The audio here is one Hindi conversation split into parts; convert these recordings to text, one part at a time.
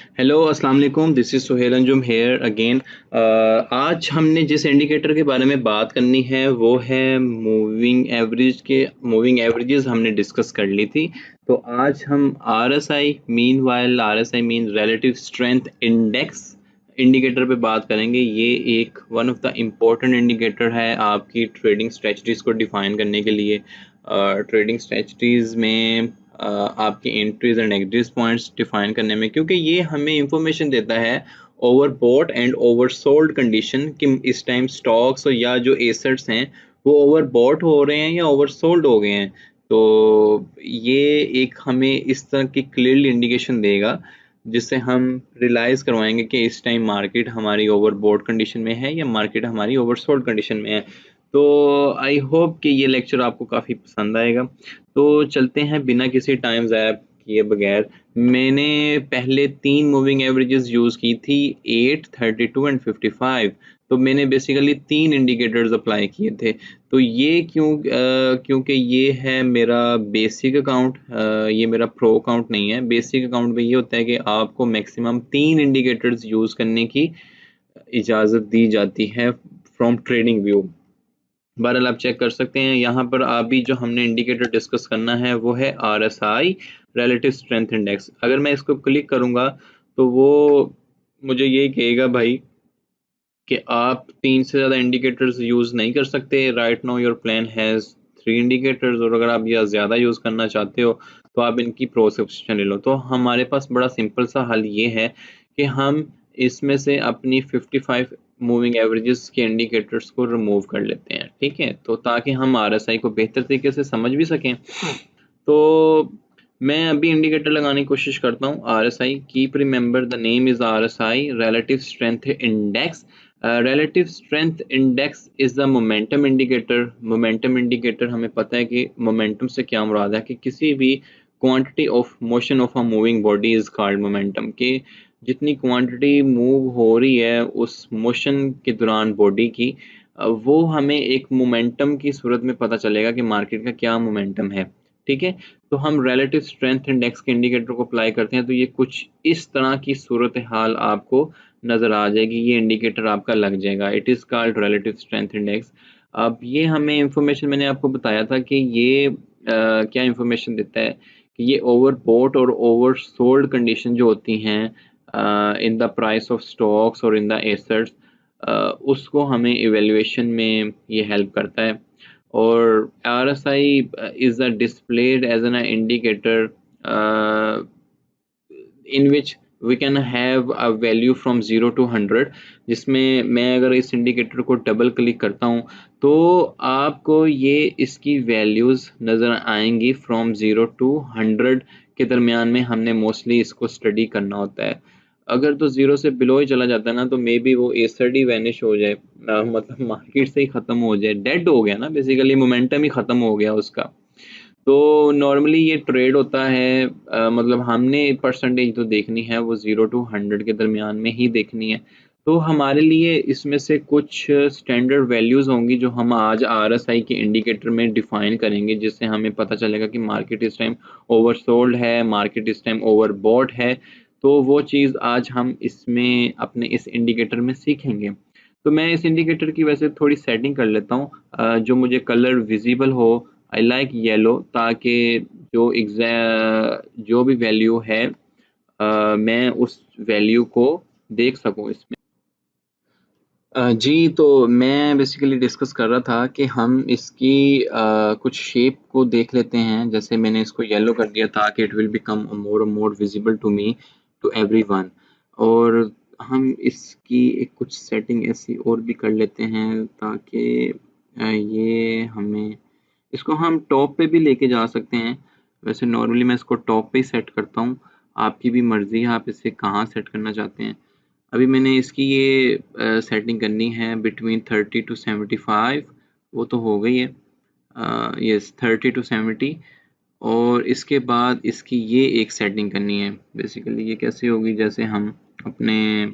हेलो अस्सलाम वालेकुम, this is Suhail Anjum here again. आज हमने जिस इंडिकेटर के बारे में बात करनी है वो है मूविंग एवरेज के। मूविंग एवरेजेस हमने डिस्कस कर ली थी। तो आज हम RSI mean relative strength index indicator पे बात करेंगे। ये एक one of the important indicator है आपकी ट्रेडिंग स्ट्रेटजीज को डिफाइन करने के लिए। ट्रेडिंग स्ट्रेटजीज में आपकी entries and exit points define करने में, क्योंकि ये हमें इंफॉर्मेशन देता है overbought and oversold condition कि इस टाइम स्टॉक्स या जो एसेट्स हैं वो ओवर बॉट हो रहे हैं या ओवर सोल्ड हो गए हैं। तो ये एक हमें इस तरह की क्लियरली इंडिकेशन देगा जिससे हम रियलाइज करवाएंगे कि इस टाइम मार्केट हमारी ओवर बॉट कंडीशन में है या मार्केट हमारी ओवर सोल्ड कंडीशन में है। तो आई होप कि ये लेक्चर आपको काफ़ी पसंद आएगा। तो चलते हैं बिना किसी टाइम ज़ाया किए बगैर। मैंने पहले 3 मूविंग एवरेजेस यूज़ की थी, 8, 32 एंड 55। तो मैंने बेसिकली 3 इंडिकेटर्स अप्लाई किए थे। तो ये क्योंकि ये है मेरा बेसिक अकाउंट, ये मेरा प्रो अकाउंट नहीं है। बेसिक अकाउंट में ये होता है कि आपको मैक्सिमम 3 इंडिकेटर्स यूज़ करने की इजाज़त दी जाती है फ्रॉम ट्रेडिंग व्यू। बहरहाल आप चेक कर सकते हैं यहाँ पर। अभी जो हमने इंडिकेटर डिस्कस करना है वो है आरएसआई रिलेटिव स्ट्रेंथ इंडेक्स। अगर मैं इसको क्लिक करूँगा तो वो मुझे ये कहेगा भाई कि आप 3 से ज़्यादा इंडिकेटर्स यूज़ नहीं कर सकते। Right now your plan has 3 indicators, और अगर आप यह ज़्यादा यूज़ करना चाहते हो तो आप इनकी प्रो सब्सक्रिप्शन ले लो। तो हमारे पास बड़ा सिंपल सा हल ये है कि हम इसमें से अपनी 55 मूविंग एवरेजेस के इंडिकेटर्स को रिमूव कर लेते हैं, ठीक है, तो ताकि हम आरएसआई को बेहतर तरीके से समझ भी सकें। तो मैं अभी इंडिकेटर लगाने की कोशिश करता हूँ। RSI, keep remember the name is RSI relative strength index. Relative strength index is the momentum indicator. Momentum indicator हमें पता है कि मोमेंटम से क्या मुराद है कि किसी भी quantity of motion of a moving body is called momentum. कि जितनी क्वांटिटी मूव हो रही है उस मोशन के दौरान बॉडी की, वो हमें एक मोमेंटम की सूरत में पता चलेगा कि मार्केट का क्या मोमेंटम है, ठीक है। तो हम रिलेटिव स्ट्रेंथ इंडेक्स के इंडिकेटर को अप्लाई करते हैं तो ये कुछ इस तरह की सूरत हाल आपको नज़र आ जाएगी। ये इंडिकेटर आपका लग जाएगा। It is called relative strength index. अब ये हमें इंफॉर्मेशन, मैंने आपको बताया था कि ये क्या इंफॉर्मेशन देता है कि ये ओवर बोट और ओवर सोल्ड कंडीशन जो होती हैं in the price of stocks और इन द एसेट्स, उसको हमें इवेल्युएशन में ये हेल्प करता है। और RSI is displayed as an indicator in which we can have a value from 0 to 100, जिसमें मैं अगर इस इंडिकेटर को डबल क्लिक करता हूँ तो आपको ये इसकी वैल्यूज़ नज़र आएंगी फ्रॉम 0 to 100 के दरमियान में। हमने मोस्टली इसको स्टडी करना होता है। अगर तो 0 से बिलो ही चला जाता है ना तो मे बी वो एसड ही वैनिश हो जाए, मतलब मार्केट से ही ख़त्म हो जाए, डेड हो गया ना, बेसिकली मोमेंटम ही ख़त्म हो गया उसका। तो नॉर्मली ये ट्रेड होता है, मतलब हमने परसेंटेज तो देखनी है वो 0 to 100 के दरमियान में ही देखनी है। तो हमारे लिए इसमें से कुछ स्टैंडर्ड वैल्यूज़ होंगी जो हम आज आरएसआई के इंडिकेटर में डिफाइन करेंगे, जिससे हमें पता चलेगा कि मार्केट इस टाइम ओवरसोल्ड है, मार्केट इस टाइम ओवरबॉट है। तो वो चीज़ आज हम इसमें अपने इस इंडिकेटर में सीखेंगे। तो मैं इस इंडिकेटर की वैसे थोड़ी सेटिंग कर लेता हूँ, जो मुझे कलर विजिबल हो। आई लाइक येलो, ताकि जो भी वैल्यू है मैं उस वैल्यू को देख सकूं इसमें। जी, तो मैं बेसिकली डिस्कस कर रहा था कि हम इसकी कुछ शेप को देख लेते हैं। जैसे मैंने इसको येलो कर दिया ताकि it will become more visible to me, to everyone. और हम इसकी एक कुछ सेटिंग ऐसी और भी कर लेते हैं ताकि ये हमें, इसको हम टॉप पे भी लेके जा सकते हैं। वैसे नॉर्मली मैं इसको टॉप पे ही सेट करता हूँ, आपकी भी मर्ज़ी है आप इसे कहाँ सेट करना चाहते हैं। अभी मैंने इसकी ये सेटिंग करनी है बिटवीन 30 to 75। वो तो हो गई है, यस 30 to 70। और इसके बाद इसकी ये एक सेटिंग करनी है। बेसिकली ये कैसे होगी, जैसे हम अपने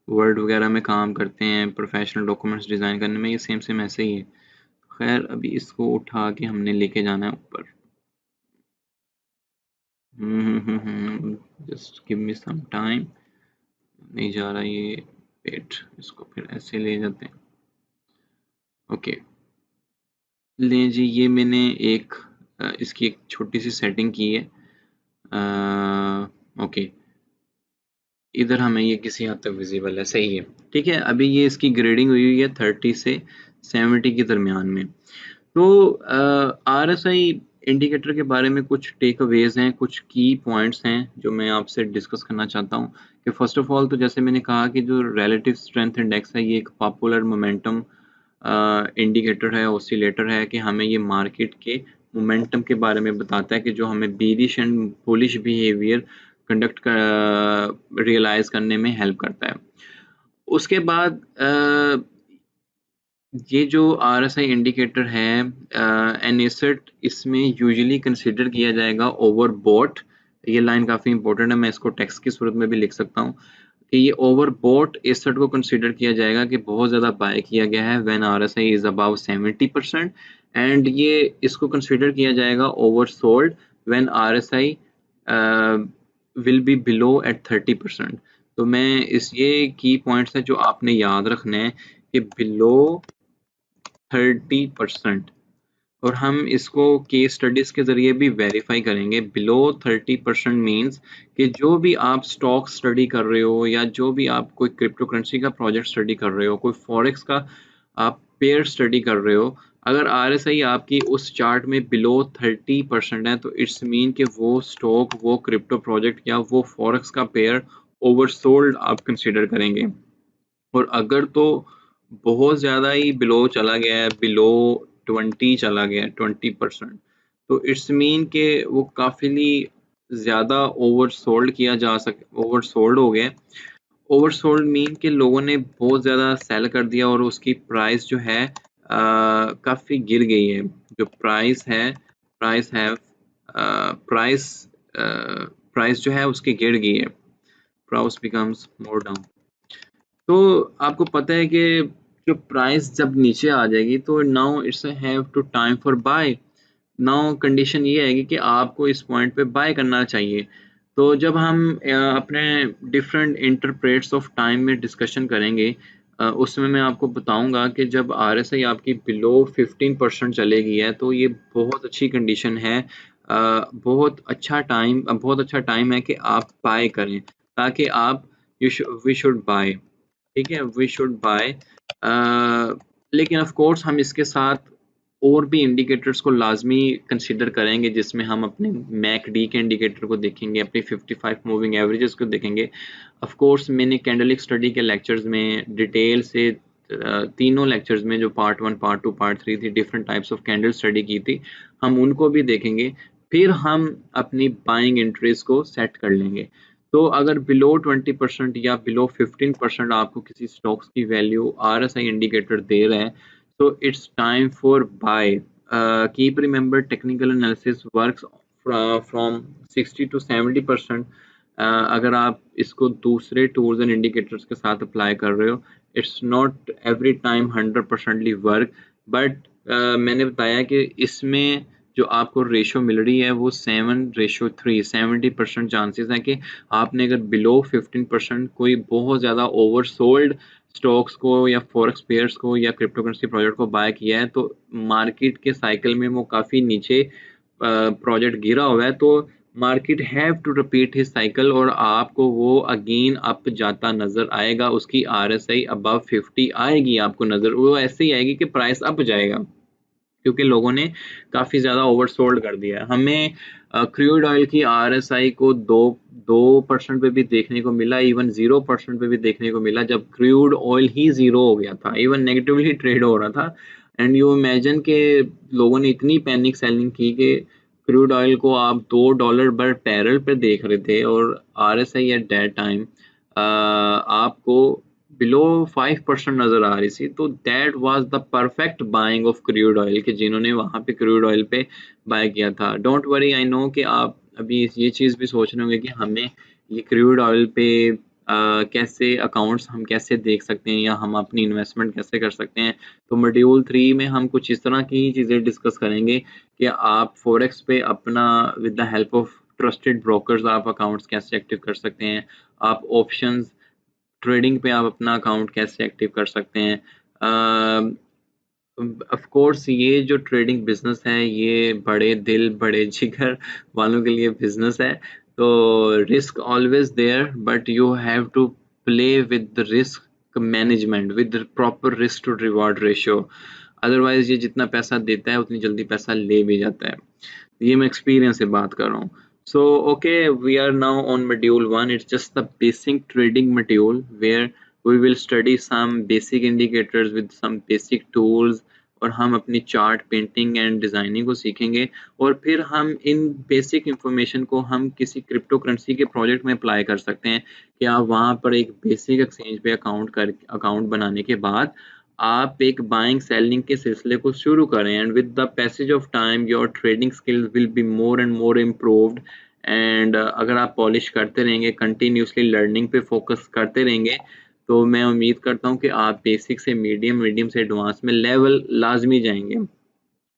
वर्ड वगैरह में काम करते हैं, प्रोफेशनल डॉक्यूमेंट्स डिज़ाइन करने में, ये सेम सेम ऐसे ही है। खैर अभी इसको उठा के हमने लेके जाना है ऊपर। Just give me some time. नहीं जा रहा ये पेट, इसको फिर ऐसे ले जाते हैं। ओके, ले जी, ये मैंने एक इसकी एक छोटी सी सेटिंग की है। ओके, इधर हमें ये किसी हद तक विजिबल है, सही है। ठीक है, अभी ये इसकी ग्रेडिंग हुई है 30 से 70 के दरमियान में। तो RSI इंडिकेटर के बारे में कुछ टेक अवेज हैं, कुछ की पॉइंट्स हैं जो मैं आपसे डिस्कस करना चाहता हूँ। कि फर्स्ट ऑफ ऑल तो जैसे मैंने कहा कि जो रिलेटिव स्ट्रेंथ इंडेक्स है, ये एक पॉपुलर मोमेंटम इंडिकेटर है, ऑसिलेटर है, कि हमें ये मार्केट के मोमेंटम के बारे में बताता है कि जो हमें bearish and bullish behaviour conduct कर रियलाइज करने में हेल्प करता है। उसके बाद ये जो RSI इंडिकेटर है एन एसेट, इसमें यूजुअली कंसिडर किया जाएगा ओवरबॉट। ये लाइन काफ़ी इंपॉर्टेंट है, मैं इसको टेक्स्ट की सूरत में भी लिख सकता हूँ कि ये ओवरबॉट एसेट को कंसिडर किया जाएगा कि बहुत ज़्यादा बाय किया गया है when RSI is above 70%, and ये इसको कंसिडर किया जाएगा oversold when RSI will be below at 30%। तो मैं इस ये की पॉइंट्स हैं जो आपने याद रखने हैं कि बिलो 30%, और हम इसको केस स्टडीज के जरिए भी वेरीफाई करेंगे। बिलो 30% मीन्स कि जो भी आप स्टॉक स्टडी कर रहे हो, या जो भी आप कोई क्रिप्टो करेंसी का प्रोजेक्ट स्टडी कर रहे हो, कोई फॉरेक्स का आप पेयर स्टडी कर रहे हो, अगर RSI आपकी उस चार्ट में बिलो 30% है, तो इट्स मीन कि वो स्टॉक, वो क्रिप्टो प्रोजेक्ट या वो फॉरेक्स का पेयर ओवरसोल्ड आप कंसिडर करेंगे। और अगर तो बहुत ज़्यादा ही बिलो चला गया है, बिलो 20 चला गया है, 20%, तो इट्स मीन के वो काफ़ी ज़्यादा ओवरसोल्ड किया जा ओवरसोल्ड हो गया। ओवरसोल्ड मीन के लोगों ने बहुत ज़्यादा सेल कर दिया और उसकी प्राइस जो है काफ़ी गिर गई है। जो प्राइस है प्राइस प्राइस जो है उसकी गिर गई है। Price becomes more down. तो आपको पता है कि जो प्राइस जब नीचे आ जाएगी, तो now it's have to time for buy. Now condition ये आएगी कि आपको इस पॉइंट पे बाय करना चाहिए। तो जब हम अपने डिफरेंट इंटरप्रेट्स ऑफ टाइम में डिस्कशन करेंगे, उसमें मैं आपको बताऊंगा कि जब RSI आपकी बिलो 15% चलेगी है, तो ये बहुत अच्छी कंडीशन है। बहुत अच्छा टाइम है कि आप बाय करें, ताकि आप वी शुड बाय। ठीक है, वी शुड बाय। लेकिन ऑफ कोर्स हम इसके साथ और भी इंडिकेटर्स को लाजमी कंसिडर करेंगे, जिसमें हम अपने मैकडी के इंडिकेटर को देखेंगे, अपनी 55 मूविंग एवरेजेस को देखेंगे। ऑफ कोर्स मैंने कैंडलिक स्टडी के लेक्चर्स में डिटेल से तीनों लेक्चर्स में, जो पार्ट 1, पार्ट 2, पार्ट 3 थी, different types of candle study की थी, हम उनको भी देखेंगे। फिर हम अपनी बाइंग एंट्रीज को सेट कर लेंगे। तो अगर बिलो 20% या बिलो 15% आपको किसी स्टॉक्स की वैल्यू RSI इंडिकेटर दे रहे हैं, so it's time for buy. Keep remember technical analysis works from 60 to 70%. अगर आप इसको दूसरे टूल्स एंड इंडिकेटर्स के साथ अप्लाई कर रहे हो, इट्स नॉट एवरी टाइम 100%ली वर्क, बट मैंने बताया कि इसमें जो आपको रेशो मिल रही है वो 7:3, 70% चांसेस है कि आपने अगर बिलो 15% कोई बहुत ज़्यादा ओवरसोल्ड स्टॉक्स को या फॉरेक्स पेयर्स को या क्रिप्टो करेंसी प्रोजेक्ट को बाय किया है, तो मार्केट के साइकिल में वो काफ़ी नीचे प्रोजेक्ट गिरा हुआ है, तो market have to repeat his cycle और आपको वो अगेन अप जाता नजर आएगा। उसकी RSI अबव 50 आएगी आपको नजर, वो ऐसे ही आएगी कि प्राइस अप जाएगा, क्योंकि लोगों ने काफ़ी ज़्यादा ओवरसोल्ड कर दिया है। हमें क्रूड ऑयल की RSI को 2% पे भी देखने को मिला, इवन 0% पे भी देखने को मिला, जब क्रूड ऑयल ही ज़ीरो हो गया था, इवन नेगेटिवली ट्रेड हो रहा था। एंड यू इमेजिन के लोगों ने इतनी पैनिक सेलिंग की कि क्रूड ऑयल को आप $2 पर बैरल पे देख रहे थे, और RSI एट दैट टाइम आपको बिलो 5% नजर आ रही थी। तो that was the perfect buying of crude oil, कि जिन्होंने वहां पे क्रूड ऑयल पे बाय किया था। डोंट वरी, आई नो कि आप अभी ये चीज़ भी सोच रहे होंगे कि हमें ये क्रूड ऑयल पे कैसे अकाउंट्स हम कैसे देख सकते हैं, या हम अपनी इन्वेस्टमेंट कैसे कर सकते हैं। तो मॉड्यूल 3 में हम कुछ इस तरह की चीज़ें डिस्कस करेंगे कि आप फॉरेक्स पे अपना with the help of trusted brokers आप अकाउंट्स कैसे एक्टिव कर सकते हैं। आप ऑप्शंस ट्रेडिंग पे आप अपना अकाउंट कैसे एक्टिव कर सकते हैं। ऑफ कोर्स ये जो ट्रेडिंग बिजनेस है ये बड़े दिल बड़े जिगर वालों के लिए बिजनेस है, तो risk always there, but you have to play with the risk management, with proper risk to reward ratio. Otherwise ये जितना पैसा देता है उतनी जल्दी पैसा ले भी जाता है। ये मैं एक्सपीरियंस से बात कर रहा हूँ। So okay, we are now on module 1. It's just the basic trading module where we will study some basic indicators with some basic tools, और हम अपनी चार्ट पेंटिंग एंड डिज़ाइनिंग को सीखेंगे, और फिर हम इन बेसिक इंफॉर्मेशन को हम किसी क्रिप्टो करेंसी के प्रोजेक्ट में अप्लाई कर सकते हैं कि आप वहाँ पर एक बेसिक एक्सचेंज पे अकाउंट बनाने के बाद आप एक बाइंग सेलिंग के सिलसिले को शुरू करें, and with the passage of time your trading skills will be more and more improved. And अगर आप पॉलिश करते रहेंगे, कंटिन्यूसली लर्निंग पे फोकस करते रहेंगे, तो मैं उम्मीद करता हूँ कि आप बेसिक से मीडियम से एडवांस में लेवल लाजमी जाएंगे।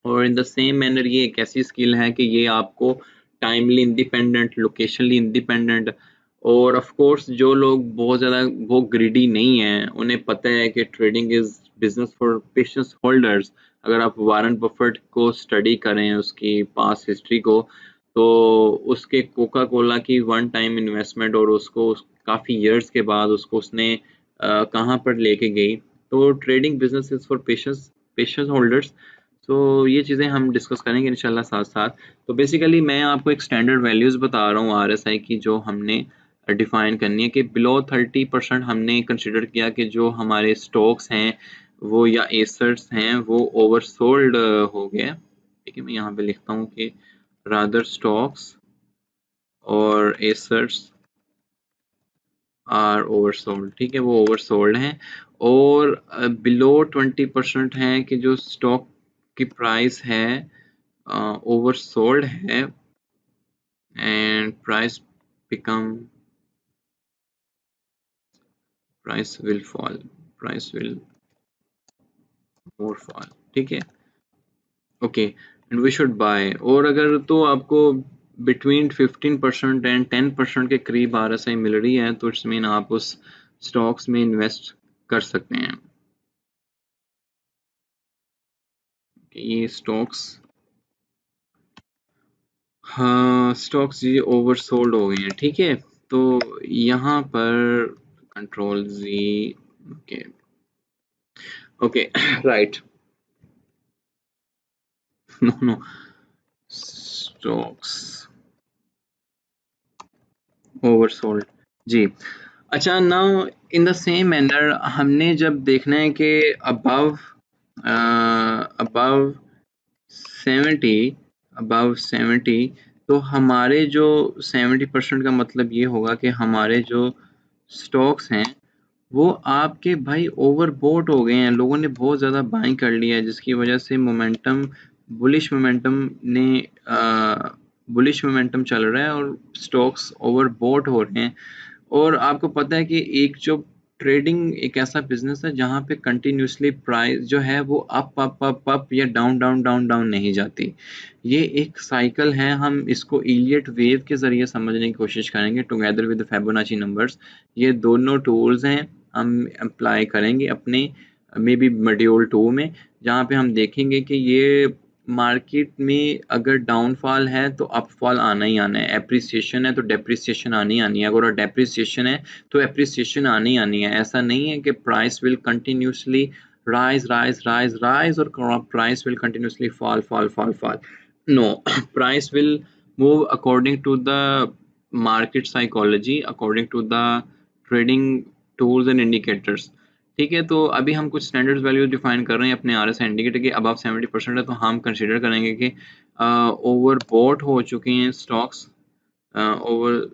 और इन द सेम मैनर ये एक ऐसी स्किल है कि ये आपको टाइमली इंडिपेंडेंट, लोकेशनली इंडिपेंडेंट, और ऑफ कोर्स जो लोग बहुत ज़्यादा वो ग्रीडी नहीं हैं, उन्हें पता है कि trading is business for patience holders. अगर आप वारन बफेट को स्टडी करें, उसकी पास्ट हिस्ट्री को, तो उसके कोका कोला की वन टाइम इन्वेस्टमेंट और उसको काफ़ी ईयर्स के बाद उसको उसने कहाँ पर लेके गई। तो trading business is for patience holders. तो ये चीज़ें हम डिस्कस करेंगे इंशाल्लाह साथ साथ। तो बेसिकली मैं आपको एक स्टैंडर्ड वैल्यूज़ बता रहा हूँ आरएसआई की, जो हमने डिफाइन करनी है कि बिलो 30% हमने कंसिडर किया कि जो हमारे स्टॉक्स हैं वो या एसेट्स हैं वो ओवरसोल्ड हो गए। ठीक है, मैं यहाँ पे लिखता हूँ कि रादर स्टॉक्स और एसेट्स आर ओवरसोल्ड। ठीक है, वो ओवरसोल्ड हैं, और बिलो 20% हैं कि जो स्टॉक की प्राइस है ओवरसोल्ड है, and price will fall, price will more fall. ठीक है, okay, and we should buy. और अगर तो आपको बिटवीन 15% एंड 10% के करीब आरएसआई मिल रही है, तो इट्स मीन आप उस स्टॉक्स में इन्वेस्ट कर सकते हैं। ये स्टॉक्स, हाँ स्टॉक्स ये ओवरसोल्ड हो गए हैं। ठीक है, तो यहाँ पर कंट्रोल जी, okay okay right, no stocks oversold जी। अच्छा, now in the same manner हमने जब देखना है कि अबव अबव 70 तो हमारे जो 70% का मतलब ये होगा कि हमारे जो स्टॉक्स हैं वो आपके भाई ओवरबोट हो गए हैं, लोगों ने बहुत ज़्यादा बाइंग कर लिया है, जिसकी वजह से मोमेंटम, बुलिश मोमेंटम ने बुलिश मोमेंटम चल रहा है और स्टॉक्स ओवरबोट हो रहे हैं। और आपको पता है कि एक जो ट्रेडिंग एक ऐसा बिजनेस है जहाँ पे कंटिन्यूसली प्राइस जो है वो अप अप अप अप या डाउन डाउन डाउन डाउन नहीं जाती। ये एक साइकिल है, हम इसको इलियट वेव के ज़रिए समझने की कोशिश करेंगे टुगेदर विद फिबोनाची नंबर्स। ये दोनों टूल्स हैं, हम अप्लाई करेंगे अपने मे बी मॉड्यूल 2 में, जहाँ पे हम देखेंगे कि ये मार्केट में अगर डाउनफॉल है तो अपफॉल आना ही आना है, एप्रिसिएशन है तो डेप्रिसिएशन आनी ही आनी है, अगर डेप्रिसिएशन है तो एप्रिसिएशन आनी ही आनी है। ऐसा नहीं है कि price will continuously rise rise rise rise और price will continuously fall fall fall fall. No, price will move according to the market psychology, according to the trading tools and indicators. ठीक है, तो अभी हम कुछ स्टैंडर्ड वैल्यू डिफाइन कर रहे हैं अपने आरएसआई इंडिकेटर के। अबव 70% है तो हम कंसीडर करेंगे कि ओवरबॉट हो चुके हैं stocks,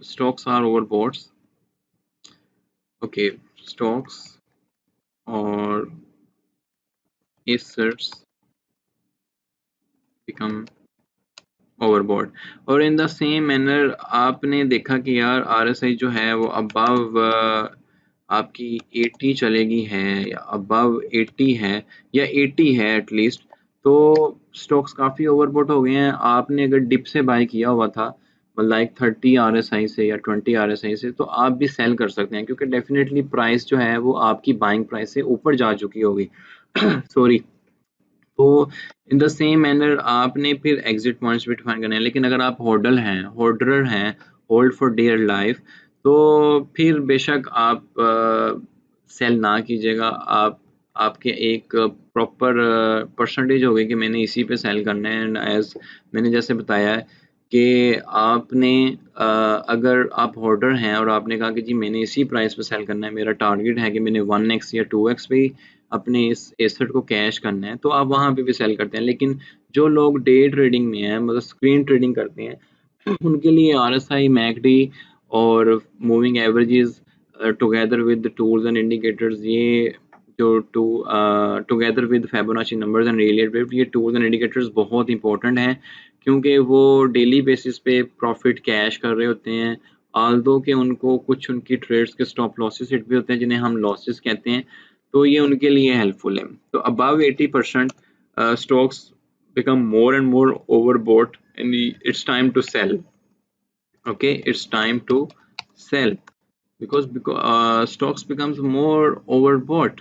stocks are overboughts. Okay, stocks और एसेट्स बिकम ओवरबॉट। और इन द सेम मैनर आपने देखा कि यार आरएसआई जो है वो अबव आपकी 80 चलेगी है, या अबव 80 है, या 80 है एटलीस्ट, तो स्टॉक्स काफ़ी ओवरबॉट हो गए हैं। आपने अगर डिप से बाय किया हुआ था लाइक 30 RSI से या 20 RSI से, तो आप भी सेल कर सकते हैं क्योंकि डेफिनेटली प्राइस जो है वो आपकी बाइंग प्राइस से ऊपर जा चुकी होगी। सॉरी। तो इन द सेम मैनर आपने फिर एग्जिट पॉइंट्स भी डिफाइन करने हैं, लेकिन अगर आप होल्डर हैं, होल्ड फॉर डियर लाइफ, तो फिर बेशक आप सेल ना कीजिएगा। आप आपके एक प्रॉपर परसेंटेज होगी कि मैंने इसी पे सेल करना है। एंड एज मैंने जैसे बताया है कि आपने अगर आप होल्डर हैं और आपने कहा कि जी मैंने इसी प्राइस पे सेल करना है, मेरा टारगेट है कि मैंने 1x या 2x पे अपने इस एसेट को कैश करना है, तो आप वहाँ पे भी सेल करते हैं। लेकिन जो लोग डे ट्रेडिंग में हैं, मतलब स्क्रीन ट्रेडिंग करते हैं, उनके लिए RSI, मैकडी और moving averages together with tools and indicators, ये जो together with Fibonacci numbers and Elliott wave, ये टूल्स एंड इंडिकेटर्स बहुत इंपॉर्टेंट हैं क्योंकि वो डेली बेसिस पे प्रॉफिट कैश कर रहे होते हैं। आल्दो के उनको कुछ उनकी ट्रेड्स के स्टॉप लॉसेस हिट भी होते हैं जिन्हें हम लॉसेस कहते हैं, तो ये उनके लिए हेल्पफुल है। तो above 80% stocks become more and more overbought and it's time to sell. Okay, it's time to sell because stocks becomes more overbought.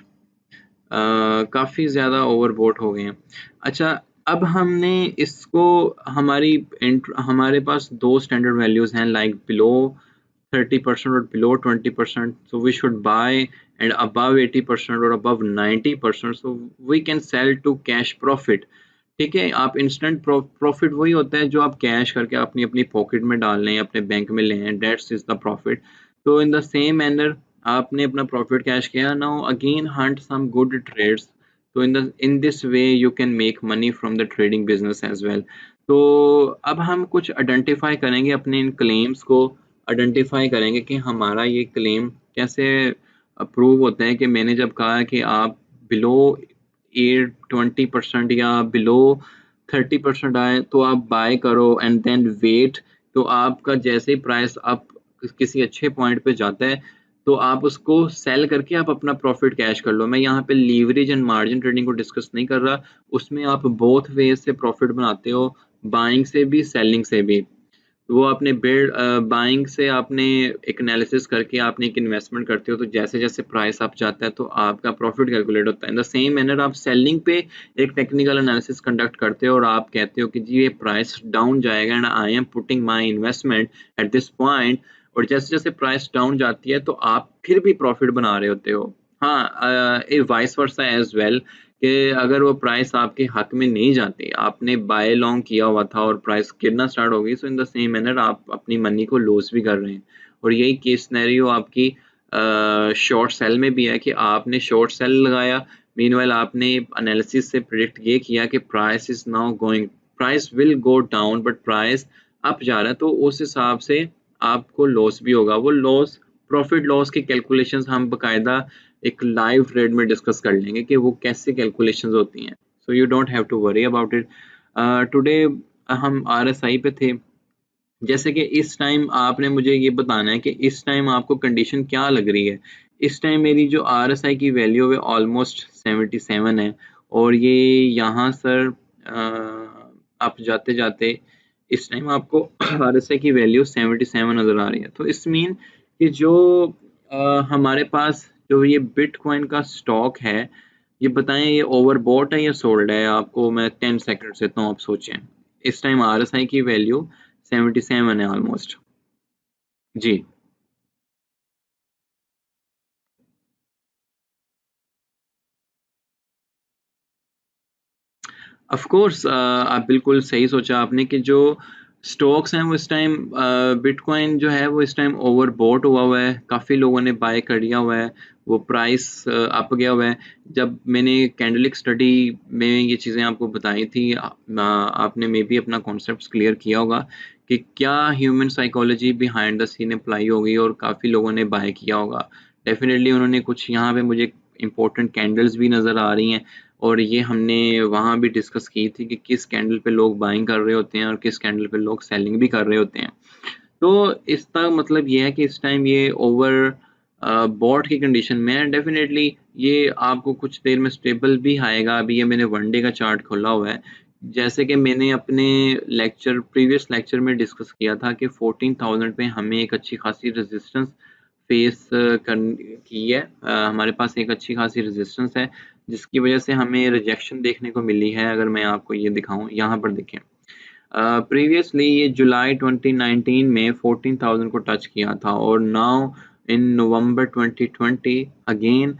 काफ़ी ज़्यादा ओवरबोट हो गए हैं। अच्छा, अब हमने इसको हमारे पास दो स्टैंडर्ड वैल्यूज़ हैं, लाइक बिलो 30% और below 20%, so we should buy, and above 80% और above 90%, so we can sell to cash profit। ठीक है, आप इंस्टेंट प्रॉफिट वही होता है जो आप कैश करके अपनी अपनी पॉकेट में डाल लें, अपने बैंक में लें, दैट्स इज द प्रॉफिट। तो इन द सेम मैनर आपने अपना प्रॉफिट कैश किया, now again hunt some good trades. तो in this way you can make money from the trading business as well. तो अब हम कुछ आइडेंटिफाई करेंगे, अपने इन क्लेम्स को आइडेंटिफाई करेंगे कि हमारा ये क्लेम कैसे अप्रूव होता है। कि मैंने जब कहा कि आप बिलो 20% या बिलो 30% आए तो आप बाय करो एंड देन वेट, तो आपका जैसे ही प्राइस आप किसी अच्छे पॉइंट पे जाता है तो आप उसको सेल करके आप अपना प्रॉफिट कैश कर लो। मैं यहाँ पे लीवरेज एंड मार्जिन ट्रेडिंग को डिस्कस नहीं कर रहा, उसमें आप बोथ वेज से प्रॉफिट बनाते हो, बाइंग से भी सेलिंग से भी। वो आपने बिल्ड बाइंग से आपने एक एनालिसिस करके आपने एक इन्वेस्टमेंट करते हो, तो जैसे जैसे प्राइस अप जाता है तो आपका प्रॉफिट कैलकुलेट होता है। इन द सेम मैनर आप सेलिंग पे एक टेक्निकल एनालिसिस कंडक्ट करते हो और आप कहते हो कि जी ये प्राइस डाउन जाएगा and I am putting my investment at this point, और जैसे जैसे प्राइस डाउन जाती है तो आप फिर भी प्रॉफिट बना रहे होते हो। हाँ, वाइस वर्सा एज वेल, कि अगर वो प्राइस आपके हक में नहीं जाती, आपने बाय लॉन्ग किया हुआ था और प्राइस गिरना स्टार्ट हो गई, सो इन द सेम मैनर आप अपनी मनी को लॉस भी कर रहे हैं। और यही केस सिनेरियो आपकी शॉर्ट सेल में भी है कि आपने शॉर्ट सेल लगाया, मीनवाइल आपने एनालिसिस से प्रिडिक्ट ये किया कि price is now going, price will go down but price up जा रहा है, तो उस हिसाब से आपको लॉस भी होगा। वो लॉस, प्रॉफिट लॉस की कैलकुलेशंस हम बकायदा एक लाइव ट्रेड में डिस्कस कर लेंगे कि वो कैसे कैलकुलेशंस होती हैं। So you don't have to worry about it. Today हम RSI पे थे। जैसे कि इस टाइम आपने मुझे ये बताना है कि इस टाइम आपको कंडीशन क्या लग रही है। इस टाइम मेरी जो RSI की वैल्यू है ऑलमोस्ट 77 है, और ये यहाँ सर आप जाते जाते इस टाइम आपको RSI की वैल्यू 77 नज़र आ रही है। तो इस मीन कि जो हमारे पास जो ये बिटकॉइन का स्टॉक है, ये बताएं ये ओवरबॉट है या सोल्ड है। आपको मैं 10 सेकंड देता हूँ, आप सोचें। इस टाइम RSI की वैल्यू 77 है ऑलमोस्ट। जी, ऑफ कोर्स आप बिल्कुल सही सोचा आपने कि जो स्टॉक्स हैं वो इस टाइम, बिटकॉइन जो है वो इस टाइम ओवरबॉट हुआ हुआ है, काफ़ी लोगों ने बाय कर लिया हुआ है, वो प्राइस अप गया हुआ है। जब मैंने कैंडलिक स्टडी में ये चीज़ें आपको बताई थी, आपने मे बी अपना कॉन्सेप्ट क्लियर किया होगा कि क्या human psychology behind the scene apply होगी और काफ़ी लोगों ने बाय किया होगा। डेफिनेटली उन्होंने कुछ, यहाँ पे मुझे इंपॉर्टेंट कैंडल्स भी नज़र आ रही हैं, और ये हमने वहाँ भी डिस्कस की थी कि किस कैंडल पे लोग बाइंग कर रहे होते हैं और किस कैंडल पे लोग सेलिंग भी कर रहे होते हैं। तो इसका मतलब ये है कि इस टाइम ये ओवर बॉट की कंडीशन में है। डेफिनेटली ये आपको कुछ देर में स्टेबल भी आएगा। अभी ये मैंने वन डे का चार्ट खोला हुआ है जैसे कि मैंने अपने प्रीवियस लेक्चर में डिस्कस किया था कि 14,000 पे हमें एक अच्छी खासी रेजिस्टेंस फेस की है। हमारे पास एक अच्छी खासी रेजिस्टेंस है जिसकी वजह से हमें रिजेक्शन देखने को मिली है। अगर मैं आपको ये दिखाऊं, यहाँ पर देखें, प्रीवियसली ये जुलाई 2019 में 14,000 को टच किया था और now in November 2020 again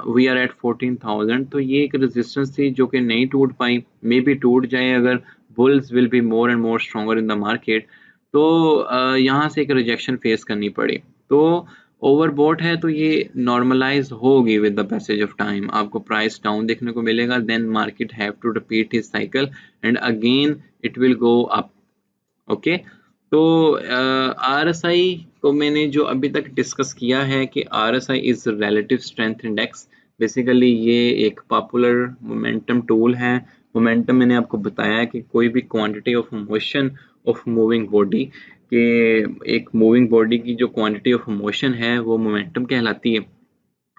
we are at 14,000। तो ये एक रेजिस्टेंस थी जो कि नहीं टूट पाई, मे बी टूट जाए अगर bulls will be more and more stronger in the market. तो यहाँ से एक रिजेक्शन फेस करनी पड़ी। तो ओवरबॉट है तो ये नॉर्मलाइज होगी with the passage of time, आपको प्राइस डाउन देखने को मिलेगा, then market have to repeat his cycle and again it will go up. Okay, तो RSI को मैंने जो अभी तक डिस्कस किया है कि RSI is relative strength index. Basically ये एक पॉपुलर मोमेंटम टूल है। मोमेंटम मैंने आपको बताया कि कोई भी quantity of motion of moving body के, एक मूविंग बॉडी की जो क्वांटिटी ऑफ मोशन है वो मोमेंटम कहलाती है।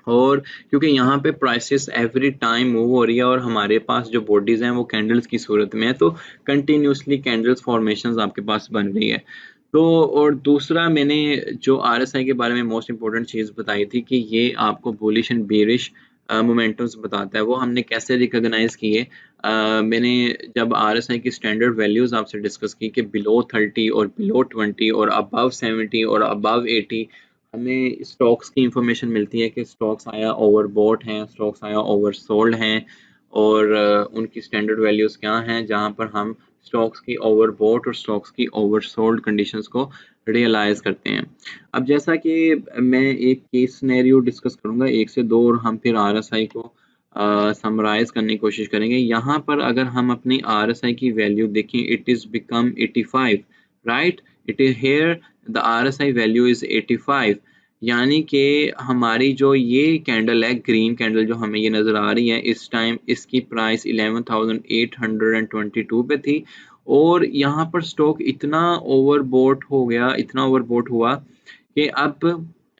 और क्योंकि यहाँ पे प्राइसेस एवरी टाइम मूव हो रही है और हमारे पास जो बॉडीज हैं वो कैंडल्स की सूरत में है, तो कंटिन्यूसली कैंडल्स फॉर्मेशंस आपके पास बन रही है। तो और दूसरा मैंने जो RSI के बारे में मोस्ट इंपॉर्टेंट चीज़ बताई थी कि ये आपको बुलिश एंड बेरिश मोमेंटम्स बताता है। वो हमने कैसे रिकॉग्नाइज किए, मैंने जब RSI की स्टैंडर्ड वैल्यूज आपसे डिस्कस की कि बिलो 30 और बिलो 20 और अबव 70 और अबव 80 हमें स्टॉक्स की इंफॉर्मेशन मिलती है कि स्टॉक्स आया ओवरबॉट हैं, स्टॉक्स आया ओवरसोल्ड हैं और उनकी स्टैंडर्ड वैल्यूज क्या हैं, जहां पर हम स्टॉक्स की ओवरबॉट और स्टॉक्स की ओवरसोल्ड कंडीशंस को रियलाइज करते हैं। अब जैसा कि मैं एक केस सिनेरियो डिस्कस करूंगा एक से दो और हम फिर RSI को समराइज करने की कोशिश करेंगे। यहाँ पर अगर हम अपनी RSI की वैल्यू देखें, it is become 85, right, it is here the RSI value is 85, यानी कि हमारी जो ये कैंडल है, ग्रीन कैंडल जो हमें ये नज़र आ रही है, इस टाइम इसकी प्राइस 11,822 पे थी और यहाँ पर स्टॉक इतना ओवरबोट हो गया, इतना ओवरबोट हुआ कि अब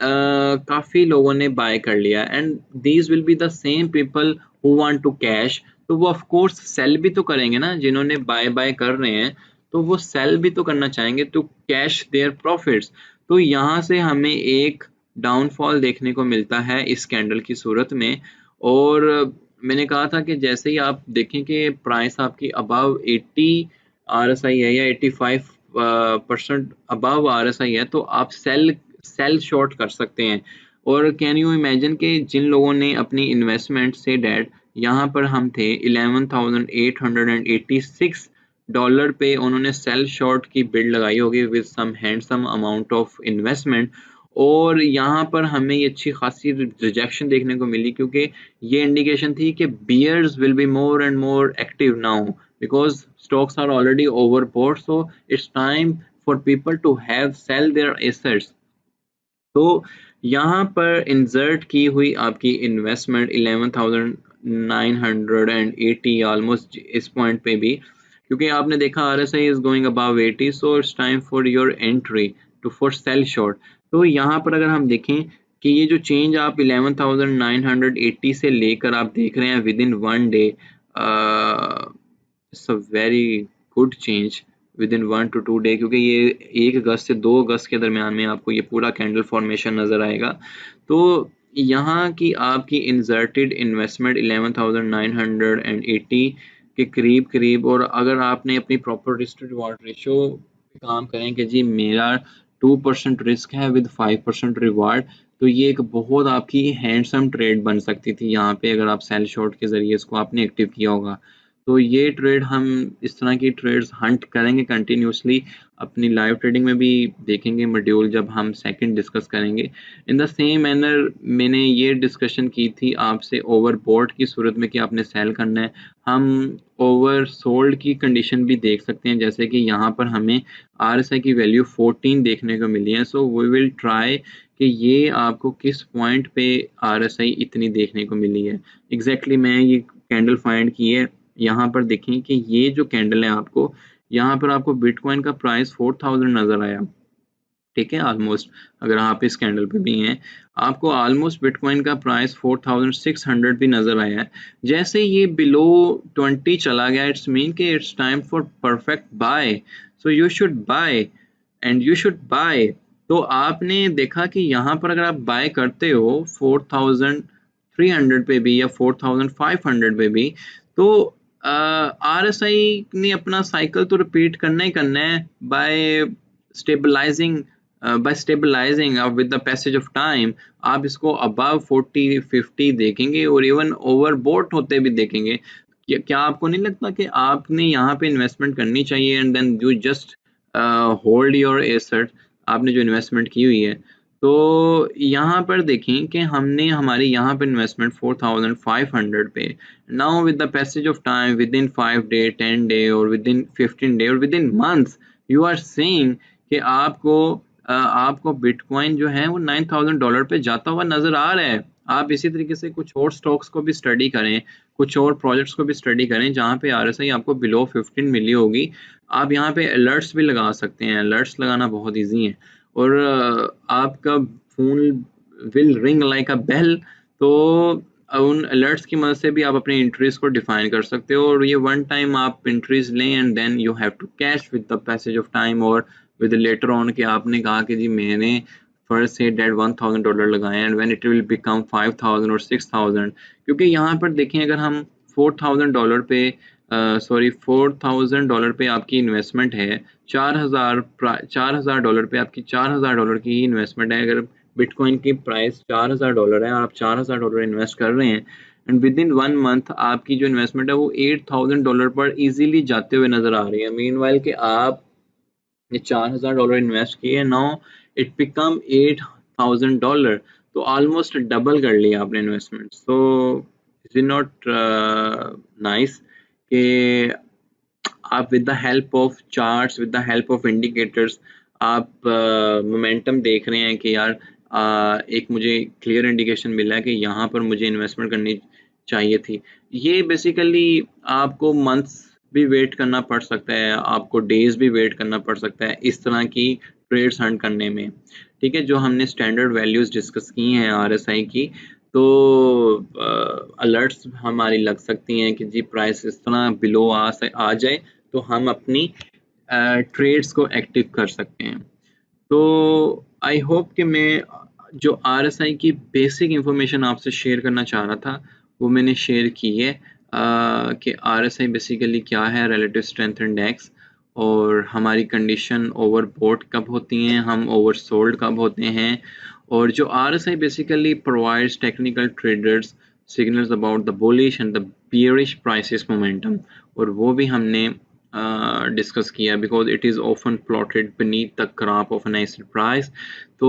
काफ़ी लोगों ने बाय कर लिया and these will be the same people who want to cash. तो वो ऑफ कोर्स सेल भी तो करेंगे ना, जिन्होंने बाय बाय कर रहे हैं तो वो सेल भी तो करना चाहेंगे टू कैश देयर प्रॉफिट्स। तो यहाँ से हमें एक डाउनफॉल देखने को मिलता है इस कैंडल की सूरत में। और मैंने कहा था कि जैसे ही आप देखें कि प्राइस आपकी अबव 80 RSI है या 85% अबव RSI है तो आप सेल शॉर्ट कर सकते हैं। और कैन यू इमेजिन कि जिन लोगों ने अपनी इन्वेस्टमेंट से डेट, यहाँ पर हम थे 11,886 डॉलर पे, उन्होंने सेल शॉर्ट की बिड लगाई होगी with some handsome amount of investment और यहाँ पर हमें ये अच्छी खासी रिजेक्शन देखने को मिली क्योंकि ये इंडिकेशन थी कि bears will be more and more active now because stocks are already overbought, so it's time for people to have sell their assets. तो यहाँ पर इंसर्ट की हुई आपकी इन्वेस्टमेंट 11,980 ऑलमोस्ट इस पॉइंट पे भी, क्योंकि आपने देखा RSI is going above 80, so it's time for your entry to for sell short. तो यहाँ पर अगर हम देखें कि ये जो चेंज आप 11,980 से लेकर आप देख रहे हैं with in one day, it's a very good change with in 1 to 2 day, क्योंकि ये 1 अगस्त से 2 अगस्त के दरमियान में आपको ये पूरा कैंडल फॉर्मेशन नजर आएगा। तो यहाँ की आपकी इंसर्टेड इन्वेस्टमेंट 11,980 के करीब करीब, और अगर आपने अपनी प्रॉपर रिस्क रिवॉर्ड रेशो काम करें कि जी मेरा 2% रिस्क है विद 5% रिवार्ड, तो ये एक बहुत आपकी हैंडसम ट्रेड बन सकती थी यहाँ पे अगर आप सेल शॉर्ट के जरिए इसको आपने एक्टिव किया होगा। तो ये ट्रेड, हम इस तरह की ट्रेड्स हंट करेंगे कंटिन्यूसली, अपनी लाइव ट्रेडिंग में भी देखेंगे मॉड्यूल जब हम सेकंड डिस्कस करेंगे। इन द सेम मैनर मैंने ये डिस्कशन की थी आपसे ओवरबॉट की सूरत में कि आपने सेल करना है, हम ओवर सोल्ड की कंडीशन भी देख सकते हैं, जैसे कि यहाँ पर हमें RSI की वैल्यू 14 देखने को मिली है। सो वी विल ट्राई कि ये आपको किस पॉइंट पे RSI इतनी देखने को मिली है। एग्जैक्टली मैं ये कैंडल फाइंड की है, यहाँ पर देखें कि ये जो कैंडल है आपको, यहाँ पर आपको बिटकॉइन का प्राइस 4,000 नजर आया ठीक है। ऑलमोस्ट अगर आप इस कैंडल पे भी हैं, आपको ऑलमोस्ट बिटकॉइन का प्राइस 4600 भी नजर आया है। जैसे ये बिलो 20 चला गया, इट्स मीन कि it's time for perfect buy, so you should buy and you should buy. तो आपने देखा कि यहाँ पर अगर आप बाय करते हो 4300 पे भी या 4500 पे भी, तो RSI ने अपना साइकिल तो रिपीट करना ही करना है bye stabilizing by stabilizing with the passage of time। आप इसको above 40-50 देखेंगे और इवन ओवरबोट होते भी देखेंगे। क्या आपको नहीं लगता कि आपने यहाँ पे इन्वेस्टमेंट करनी चाहिए and then you just hold your asset, आपने जो इन्वेस्टमेंट की हुई है। तो यहाँ पर देखें कि हमने हमारी यहाँ पे इन्वेस्टमेंट 4500 पे, now with the passage of time within 5 day 10 day और विद इन 15 डे और within month, you are saying कि आपको बिटकॉइन जो है वो $9000 पे जाता हुआ नजर आ रहा है। आप इसी तरीके से कुछ और स्टॉक्स को भी स्टडी करें, कुछ और प्रोजेक्ट्स को भी स्टडी करें जहाँ पे RSI आपको बिलो 15 मिली होगी। आप यहाँ पे अलर्ट्स भी लगा सकते हैं, अलर्ट्स लगाना बहुत ईजी है और आपका phone will ring like a bell. तो उन अलर्ट्स की मदद से भी आप अपने एंट्रीज को डिफाइन कर सकते हो और ये वन टाइम आप एंट्रीज लें and then you have to cash with the passage of time और विद लेटर ऑन कि आपने कहा कि जी मैंने फर्स्ट से डेट $1000 लगाए and when it will become 5000 और 6000। क्योंकि यहाँ पर देखें अगर हम $4000 पे $4000 पे आपकी इन्वेस्टमेंट है, 4000 पे आपकी $4000 की इन्वेस्टमेंट है। अगर बिटकॉइन की प्राइस $4000 है और आप $4000 इन्वेस्ट कर रहे हैं एंड विद इन 1 मंथ आपकी जो इन्वेस्टमेंट है वो $8000 पर इजीली जाते हुए नजर आ रही है। मीनवाइल कि आप ये $4000 इन्वेस्ट किए, नाउ इट बिकम $8000, तो ऑलमोस्ट डबल कर लिया आपने investment. So is not nice कि आप with the help of charts, with the help of indicators आप मोमेंटम देख रहे हैं कि यार एक मुझे क्लियर इंडिकेशन मिला है कि यहाँ पर मुझे इन्वेस्टमेंट करनी चाहिए थी। ये बेसिकली आपको मंथ्स भी वेट करना पड़ सकता है, आपको डेज भी वेट करना पड़ सकता है इस तरह की ट्रेड्स हंट करने में। ठीक है, जो हमने स्टैंडर्ड वैल्यूज डिस्कस की हैं RSI की, तो अलर्ट्स हमारी लग सकती हैं कि जी प्राइस इस तरह बिलो आ जाए तो हम अपनी ट्रेड्स को एक्टिव कर सकते हैं। तो आई होप कि मैं जो RSI की बेसिक इंफॉर्मेशन आपसे शेयर करना चाह रहा था वो मैंने शेयर की है कि RSI बेसिकली क्या है, रिलेटिव स्ट्रेंथ इंडेक्स, और हमारी कंडीशन ओवरबॉट कब होती हैं, हम ओवरसोल्ड कब होते हैं, और जो RSI basically provides technical traders signals about the bullish and the bearish prices momentum, और वो भी हमने डिस्कस किया because it is often plotted beneath the graph of N acid price. तो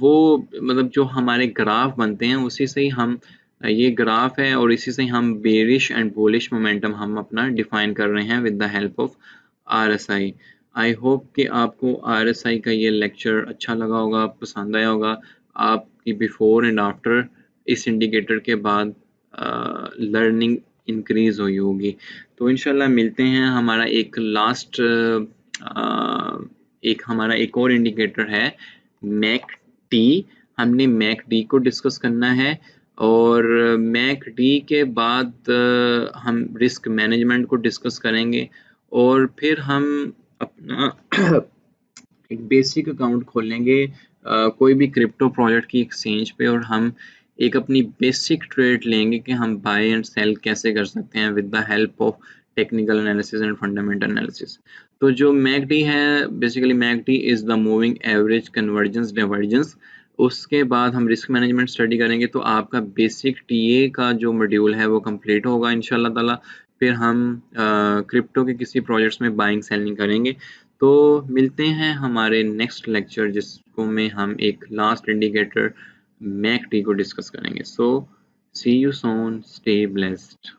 वो मतलब जो हमारे ग्राफ बनते हैं उसी से ही हम, ये ग्राफ है और इसी से हम बेरिश एंड बुलिश मोमेंटम हम अपना डिफाइन कर रहे हैं with the help of RSI। I hope कि आपको RSI का ये लेक्चर अच्छा लगा होगा, पसंद आया होगा, आपकी बिफोर एंड आफ्टर इस इंडिकेटर के बाद लर्निंग इंक्रीज हुई होगी। तो इंशाल्लाह मिलते हैं। हमारा एक लास्ट हमारा एक और इंडिकेटर है MACD। हमने MACD को डिस्कस करना है और MACD के बाद हम रिस्क मैनेजमेंट को डिस्कस करेंगे और फिर हम अपना एक बेसिक अकाउंट खोलेंगे कोई भी क्रिप्टो प्रोजेक्ट की एक्सचेंज पे और हम एक अपनी बेसिक ट्रेड लेंगे कि हम बाय एंड सेल कैसे कर सकते हैं with the help of technical analysis and fundamental analysis. तो जो MACD है basically MACD is the moving average convergence divergence. उसके बाद हम रिस्क मैनेजमेंट स्टडी करेंगे तो आपका बेसिक TA का जो मॉड्यूल है वो कंप्लीट होगा इंशाल्लाह ताला। फिर हम क्रिप्टो के किसी प्रोजेक्ट्स में बाइंग सेलिंग करेंगे। तो मिलते हैं हमारे नेक्स्ट लेक्चर जिसको में हम एक लास्ट इंडिकेटर MACD को डिस्कस करेंगे। सो सी यू सून, स्टे ब्लेस्ड।